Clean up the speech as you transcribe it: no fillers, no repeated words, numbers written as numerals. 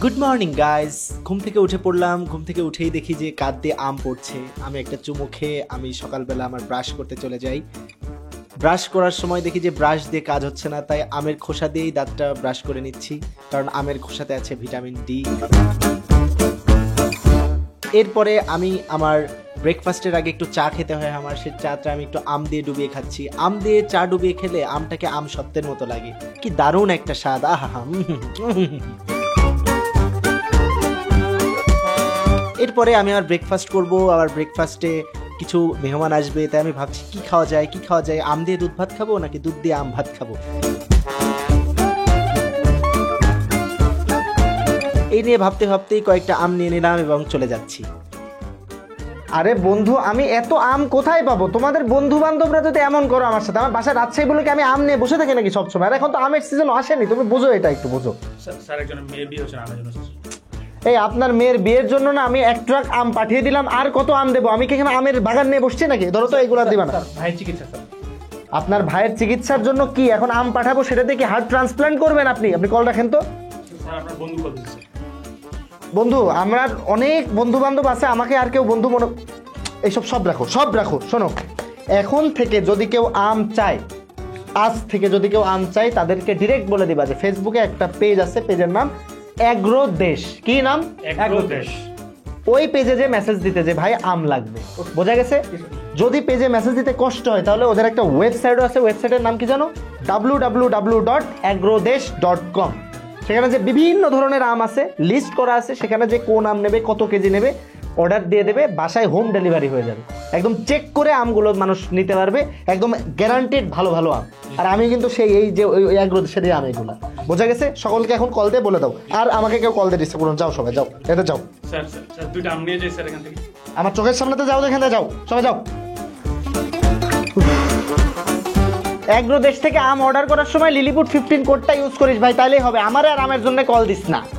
Good morning guys. ঘুম থেকে উঠে পড়লাম, ঘুম থেকে উঠেই দেখি যে কাঁধ দিয়ে আম পড়ছে। আমি একটা চুমু খেয়ে আমি সকালবেলা আমার ব্রাশ করতে চলে যাই। ব্রাশ করার সময় দেখি যে ব্রাশ দিয়ে কাজ হচ্ছে না, তাই আমের খোসা দিয়েই দাঁতটা ব্রাশ করে নিচ্ছি, কারণ আমের খোসাতে আছে ভিটামিন ডি। এরপরে আমি আমার ব্রেকফাস্টের আগে একটু চা খেতে হয় আমার, সেই চাটা আমি একটু আম দিয়ে ডুবিয়ে খাচ্ছি। আম দিয়ে চা ডুবিয়ে খেলে আমটাকে আম সত্ত্বের মতো লাগে, কি দারুণ একটা স্বাদ! আহা। এরপরে আমি আমার ব্রেকফাস্ট করব। আবার ব্রেকফাস্টে কিছু মেহমান আসবে, তাই আমি ভাবছি কি খাওয়া যায়। আম দিয়ে দুধ ভাত খাবো নাকি দুধ দিয়ে আম ভাত খাবো, এই নিয়ে ভাবতে ভাবতেই কয়েকটা আম নিয়ে নিলাম এবং চলে যাচ্ছি। আরে বন্ধু, আমি এত আম কোথায় পাবো? তোমাদের বন্ধু বান্ধবরা যদি এমন করো আমার সাথে, আমার বাসায় রাজশাহী বলে কি আমি আম নিয়ে বসে থাকি নাকি সবসময়? আর এখন তো আমের সিজন আসেনি, তুমি বোঝো, এটা একটু বোঝো। স্যার একজনের মেয়ে বিয়ে হচ্ছে আমের জন্য। এই আপনার মেয়ের বিয়ের জন্য না আমি এক ট্রাক আম পাঠিয়ে দিলাম, আর কত আম দেবো? আমি কি এখানে আমের বাগান নিয়ে বসছি নাকি? ধরো তো এগুলা দিবা না। ভাই চিকিৎসা স্যার। আপনার ভাইয়ের চিকিৎসার জন্য কি এখন আম পাঠাবো? সেটাতে কি হার্ট ট্রান্সপ্লান্ট করবেন আপনি? আপনি কল রাখেন তো। স্যার আপনার বন্ধু কল দিচ্ছে। বন্ধু, আমার অনেক বন্ধু বান্ধব আছে, আমাকে আর কেউ বন্ধু মনে, এইসব সব রাখো। শোনো, এখন থেকে যদি কেউ আম চায়, আজ থেকে যদি কেউ আম চায়, তাদেরকে ডিরেক্ট বলে দিবা যে ফেসবুকে একটা পেজ আছে, পেজের নাম অ্যাগ্রো দেশ। কি নাম? অ্যাগ্রো দেশ। ওই পেজে যে মেসেজ দিতে যে ভাই আম লাগবে, বোঝা গেছে? যদি পেজে মেসেজ দিতে কষ্ট হয় তাহলে ওদের একটা ওয়েবসাইটও আছে, ওয়েবসাইটের নাম কি জানো? www.agrodesh.com। সেখানে যে বিভিন্ন ধরনের আম আছে, লিস্ট করা আছে, সেখানে যে কোন আম নেবে, কত কেজি নেবে, অর্ডার দিয়ে দেবে, বাসায় হোম ডেলিভারি হয়ে যাবে। একদম চেক করে আমগুলো মানুষ নিতে পারবে, একদম গ্যারান্টেড ভালো ভালো আম। আর আমি কিন্তু সেই এই যে ওই অ্যাগ্রো দেশের আম এগুলো, বোঝা গেছে? সকলকে এখন কল দিয়ে বলে দাও, আর আমাকে কেউ কল দিয়ে ডিস্টার্ব করুন। যাও সবাই, যাও, এতে যাও, স্যার দুইটা আম নিয়ে যাই স্যার এখান থেকে। আমার চোখের সামনেতে যাও, এখানে যাও, সবাই যাও। অ্যাগ্রো দেশ থেকে আম অর্ডার করার সময় লিলিপুট 15 কোডটা ইউজ করিস ভাই, তাইলেই হবে। আমারে আর আমের জন্য কল দিস না।